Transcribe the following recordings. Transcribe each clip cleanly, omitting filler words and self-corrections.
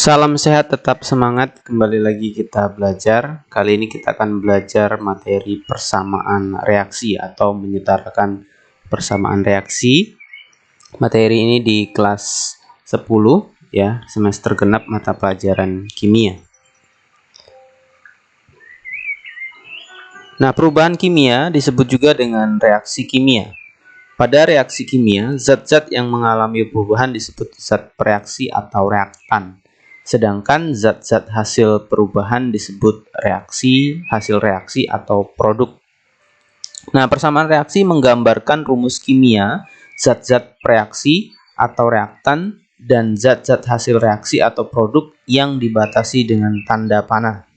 Salam sehat, tetap semangat. Kembali lagi kita belajar. Kali ini kita akan belajar materi persamaan reaksi atau menyetarakan persamaan reaksi. Materi ini di kelas 10 ya, semester genap mata pelajaran kimia. Nah, perubahan kimia disebut juga dengan reaksi kimia. Pada reaksi kimia, zat-zat yang mengalami perubahan disebut zat bereaksi atau reaktan. Sedangkan zat-zat hasil perubahan disebut hasil reaksi atau produk. Nah, persamaan reaksi menggambarkan rumus kimia, zat-zat reaksi atau reaktan, dan zat-zat hasil reaksi atau produk yang dibatasi dengan tanda panah.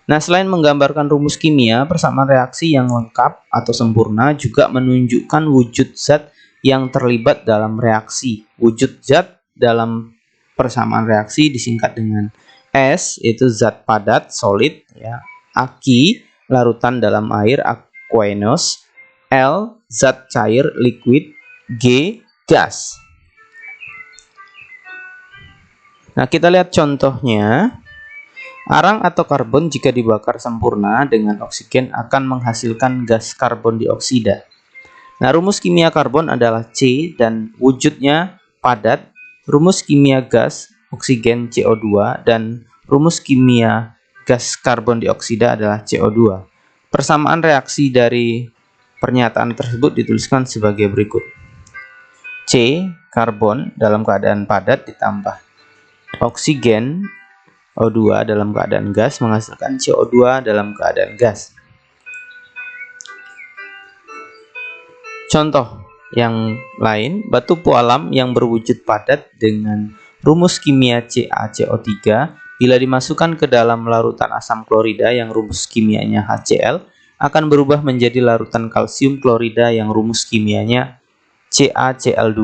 Nah, selain menggambarkan rumus kimia, persamaan reaksi yang lengkap atau sempurna juga menunjukkan wujud zat yang terlibat dalam reaksi. Wujud zat dalam persamaan reaksi disingkat dengan S, yaitu zat padat, solid, ya. Aq, larutan dalam air, aqueous. L, zat cair, liquid. G, gas. Nah, kita lihat contohnya. Arang atau karbon jika dibakar sempurna dengan oksigen akan menghasilkan gas karbon dioksida. Nah, rumus kimia karbon adalah C dan wujudnya padat. Rumus kimia gas oksigen CO2 dan rumus kimia gas karbon dioksida adalah CO2. Persamaan reaksi dari pernyataan tersebut dituliskan sebagai berikut. C, karbon dalam keadaan padat ditambah oksigen O2 dalam keadaan gas menghasilkan CO2 dalam keadaan gas. Contoh yang lain, batu pualam yang berwujud padat dengan rumus kimia CaCO3 bila dimasukkan ke dalam larutan asam klorida yang rumus kimianya HCl akan berubah menjadi larutan kalsium klorida yang rumus kimianya CaCl2.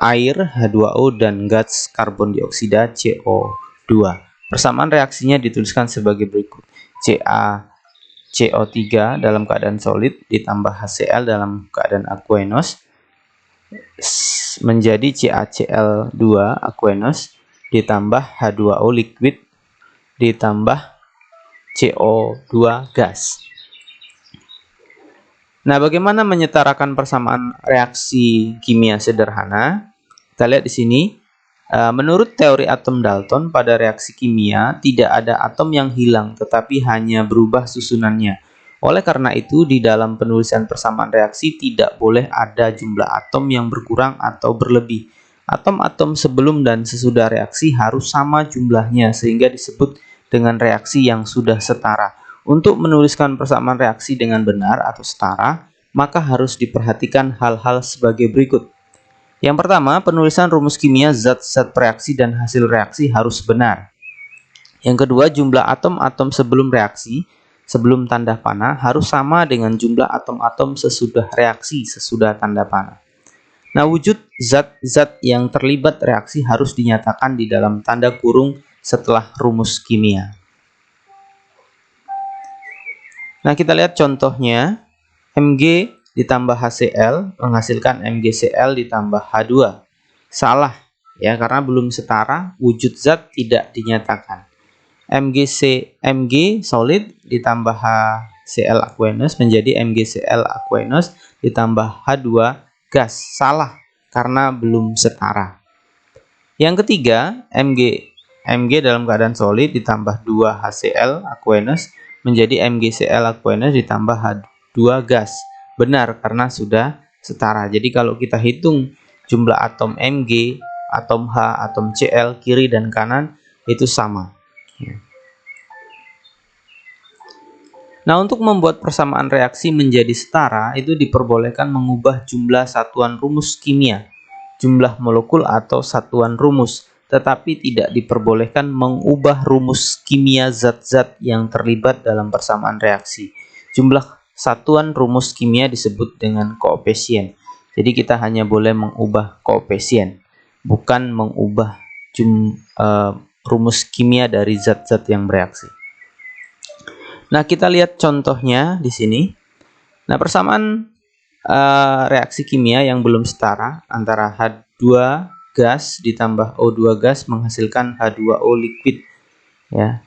Air H2O dan gas karbon dioksida CO2. Persamaan reaksinya dituliskan sebagai berikut. CaCO3 dalam keadaan solid ditambah HCl dalam keadaan aqueous menjadi CaCl2 aqueous ditambah H2O liquid ditambah CO2 gas. Nah, bagaimana menyetarakan persamaan reaksi kimia sederhana? Kita lihat di sini. Menurut teori atom Dalton, pada reaksi kimia tidak ada atom yang hilang, tetapi hanya berubah susunannya. Oleh karena itu, di dalam penulisan persamaan reaksi tidak boleh ada jumlah atom yang berkurang atau berlebih. Atom-atom sebelum dan sesudah reaksi harus sama jumlahnya, sehingga disebut dengan reaksi yang sudah setara. Untuk menuliskan persamaan reaksi dengan benar atau setara, maka harus diperhatikan hal-hal sebagai berikut. Yang pertama, penulisan rumus kimia zat-zat reaksi dan hasil reaksi harus benar. Yang kedua, jumlah atom-atom sebelum reaksi, sebelum tanda panah, harus sama dengan jumlah atom-atom sesudah reaksi, sesudah tanda panah. Nah, wujud zat-zat yang terlibat reaksi harus dinyatakan di dalam tanda kurung setelah rumus kimia. Nah, kita lihat contohnya. Mg ditambah HCl menghasilkan MgCl ditambah H2. Salah ya, karena belum setara, wujud zat tidak dinyatakan. Mg solid ditambah HCl aqueous menjadi MgCl aqueous ditambah H2 gas. Salah karena belum setara. Yang ketiga, Mg dalam keadaan solid ditambah 2 HCl aqueous menjadi MgCl aqueous ditambah H2 gas. Benar karena sudah setara. Jadi kalau kita hitung jumlah atom Mg, atom H, atom Cl kiri dan kanan itu sama. Nah, untuk membuat persamaan reaksi menjadi setara itu diperbolehkan mengubah jumlah satuan rumus kimia, jumlah molekul atau satuan rumus, tetapi tidak diperbolehkan mengubah rumus kimia zat-zat yang terlibat dalam persamaan reaksi. Jumlah satuan rumus kimia disebut dengan koefisien. Jadi kita hanya boleh mengubah koefisien, bukan mengubah rumus kimia dari zat-zat yang bereaksi. Nah, kita lihat contohnya di sini. Nah, persamaan reaksi kimia yang belum setara antara H2 gas ditambah O2 gas menghasilkan H2O liquid ya.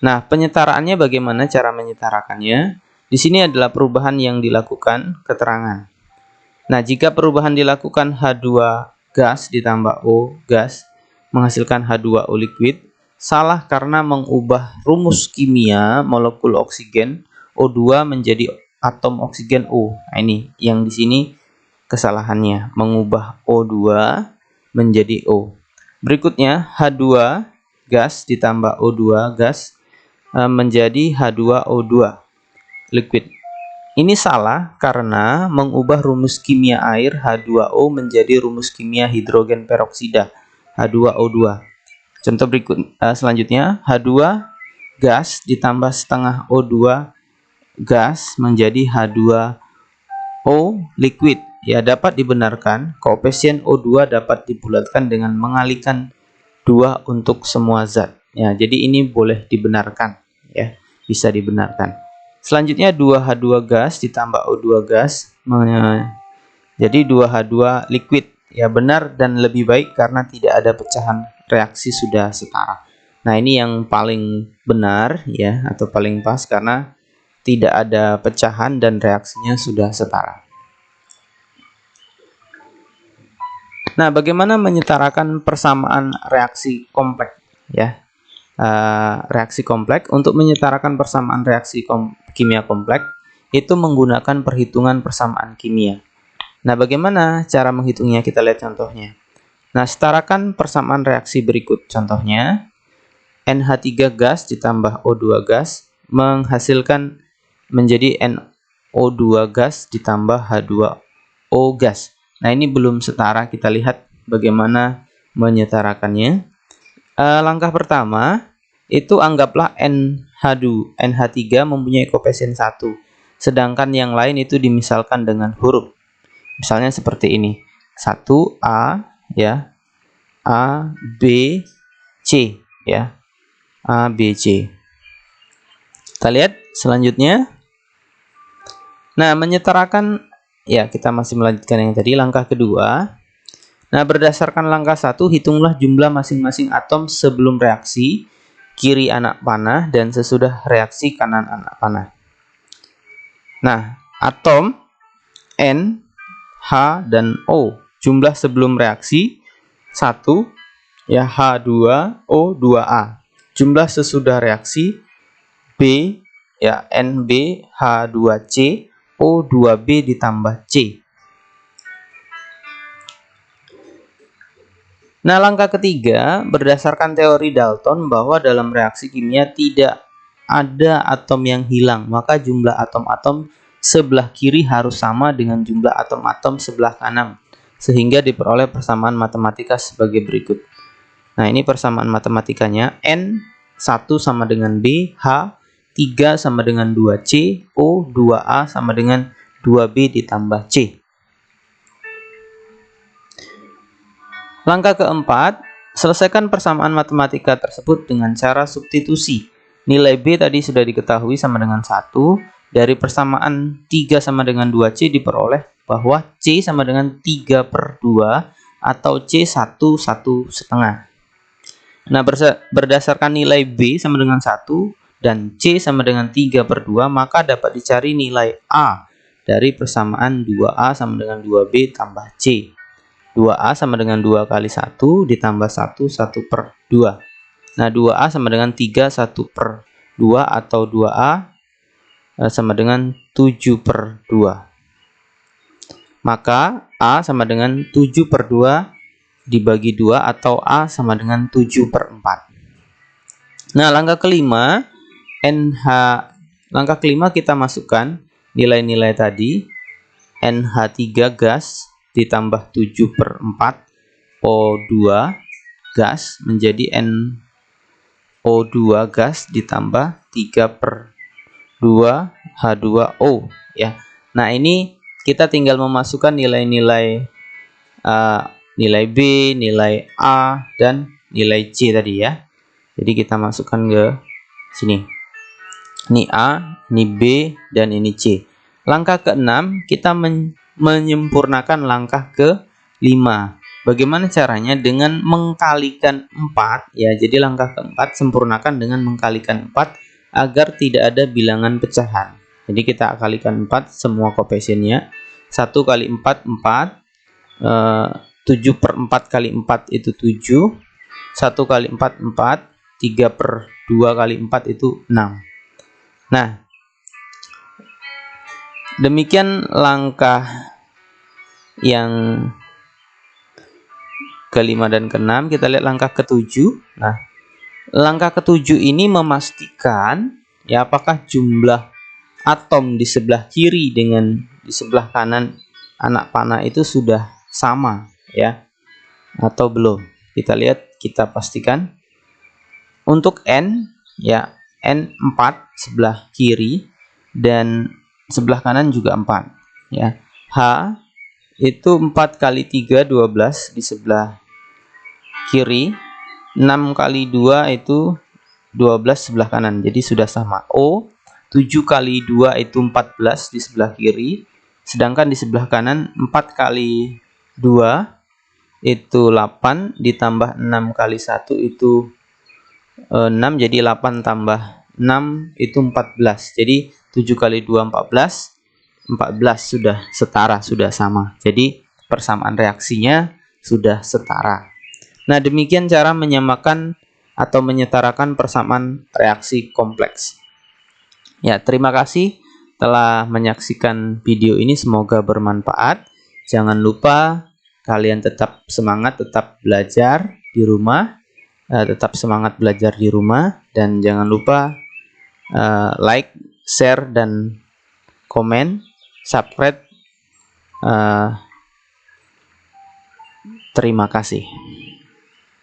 Nah, penyetaraannya bagaimana cara menyetarakannya? Di sini adalah perubahan yang dilakukan keterangan. Nah, jika perubahan dilakukan H2 gas ditambah O gas menghasilkan H2O liquid, salah karena mengubah rumus kimia molekul oksigen O2 menjadi atom oksigen O. Nah, ini yang di sini kesalahannya, mengubah O2 menjadi O. Berikutnya H2 gas ditambah O2 gas menjadi H2O2 liquid. Ini salah karena mengubah rumus kimia air H2O menjadi rumus kimia hidrogen peroksida H2O2. Contoh berikut selanjutnya, H2 gas ditambah setengah O2 gas menjadi H2O liquid. Ya, dapat dibenarkan koefisien O2 dapat dibulatkan dengan mengalihkan 2 untuk semua zat. Ya, jadi ini boleh dibenarkan ya, bisa dibenarkan. Selanjutnya 2H2 gas ditambah O2 gas jadi 2H2 liquid. Ya, benar dan lebih baik karena tidak ada pecahan, reaksi sudah setara. Nah, ini yang paling benar ya, atau paling pas karena tidak ada pecahan dan reaksinya sudah setara. Nah, bagaimana menyetarakan persamaan reaksi kompleks ya? Reaksi kompleks, untuk menyetarakan persamaan reaksi kimia kompleks itu menggunakan perhitungan persamaan kimia. Nah, bagaimana cara menghitungnya? Kita lihat contohnya. Nah, setarakan persamaan reaksi berikut. Contohnya, NH3 gas ditambah O2 gas menghasilkan menjadi NO2 gas ditambah H2O gas. Nah, ini belum setara. Kita lihat bagaimana menyetarakannya. Langkah pertama itu anggaplah NH3 mempunyai koefisien 1, sedangkan yang lain itu dimisalkan dengan huruf. Misalnya seperti ini. 1A ya. A, B, C ya. A, B, C. Kita lihat selanjutnya. Nah, menyetarakan ya, kita masih melanjutkan yang tadi, langkah kedua. Nah, berdasarkan langkah 1, hitunglah jumlah masing-masing atom sebelum reaksi, kiri anak panah, dan sesudah reaksi kanan anak panah. Nah, atom N, H, dan O, jumlah sebelum reaksi 1, ya, H2O 2A. Jumlah sesudah reaksi B, ya, NB, H2C, O2B ditambah C. Nah, langkah ketiga, berdasarkan teori Dalton bahwa dalam reaksi kimia tidak ada atom yang hilang, maka jumlah atom-atom sebelah kiri harus sama dengan jumlah atom-atom sebelah kanan, sehingga diperoleh persamaan matematika sebagai berikut. Nah, ini persamaan matematikanya. N1 sama dengan B, H3 sama dengan 2C, O 2A sama dengan 2B ditambah C. Langkah keempat, selesaikan persamaan matematika tersebut dengan cara substitusi. Nilai B tadi sudah diketahui sama dengan 1. Dari persamaan 3 sama dengan 2C diperoleh bahwa C sama dengan 3/2 atau C 1/1/2. Nah, berdasarkan nilai B sama dengan 1 dan C sama dengan 3/2, maka dapat dicari nilai A dari persamaan 2A sama dengan 2B tambah C. 2A sama dengan 2 kali 1 ditambah 1, 1/2. Nah, 2A sama dengan 3, 1/2 atau 2A sama dengan 7/2. Maka A sama dengan 7/2 dibagi 2 atau A sama dengan 7/4. Nah, langkah kelima kita masukkan nilai-nilai tadi. NH3 gas ditambah 7/4 O2 gas menjadi NO2 gas ditambah 3/2 H2O ya. Nah, ini kita tinggal memasukkan nilai-nilai nilai B, nilai A, dan nilai C tadi ya. Jadi kita masukkan ke sini. Ini A, ini B, dan ini C. Langkah ke-6 kita menyempurnakan langkah ke-5. Bagaimana caranya? Dengan mengkalikan 4 ya. Jadi langkah keempat, sempurnakan dengan mengkalikan 4 agar tidak ada bilangan pecahan. Jadi kita kalikan 4 semua koefisiennya. 1 kali 4 4, 7 per 4 kali 4 itu 7, 1 kali 4 4, 3 per 2 kali 4 itu 6. Nah, demikian langkah yang kelima dan keenam. Kita lihat langkah ketujuh. Nah, langkah ketujuh ini memastikan ya apakah jumlah atom di sebelah kiri dengan di sebelah kanan anak panah itu sudah sama ya atau belum. Kita lihat, kita pastikan. Untuk N ya, N 4 sebelah kiri dan sebelah kanan juga 4 ya. H itu 4 kali 3 12 di sebelah kiri, 6 kali 2 itu 12 sebelah kanan, jadi sudah sama. O 7 kali 2 itu 14 di sebelah kiri, sedangkan di sebelah kanan 4 kali 2 itu 8 ditambah 6 kali 1 itu 6, jadi 8 tambah 6 itu 14. Jadi 7 kali 2 14, 14 sudah setara, sudah sama. Jadi persamaan reaksinya sudah setara. Nah, demikian cara menyamakan atau menyetarakan persamaan reaksi kompleks. Ya, terima kasih telah menyaksikan video ini, semoga bermanfaat. Jangan lupa kalian tetap semangat, tetap belajar di rumah, tetap semangat belajar di rumah, dan jangan lupa like, share, dan komen, subscribe. Terima kasih.